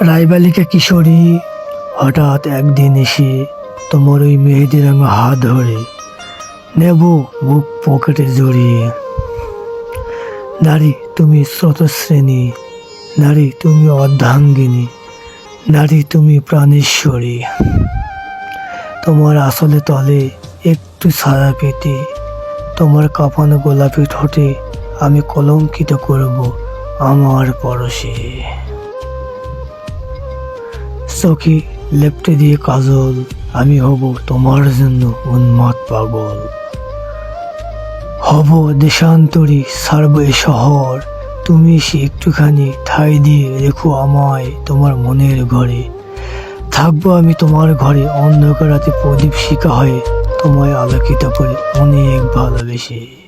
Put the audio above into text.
রায়বালিকা কিশোরী হঠাৎ একদিন এসে তোমার ওই মেহেদি রঙা হাত ধরে নেব বুক পকেটে জড়িয়ে। নারী তুমি স্রোতশ্রেণী, নারী তুমি অর্ধাঙ্গিনী, নারী তুমি প্রাণেশ্বরী। তোমার আসলে তলে একটু ছায়া পেতে তোমার কাঁপানো গোলাপি ঠোঁটে আমি কলঙ্কিত করব আমার পরশে। চোখে লেপ্টে দিয়ে কাজল আমি হব তোমার জন্য উন্মাদ পাগল। হব দেশান্তরী, ছাড়ব এ শহর, তুমি সে একটুখানি ঠাঁই দিয়ে রেখো আমায় তোমার মনের ঘরে। থাকবো আমি তোমার ঘরে অন্ধকার রাতে প্রদীপ শিখা হয়ে তোমায় আলোকিত করে অনেক ভালোবেসে।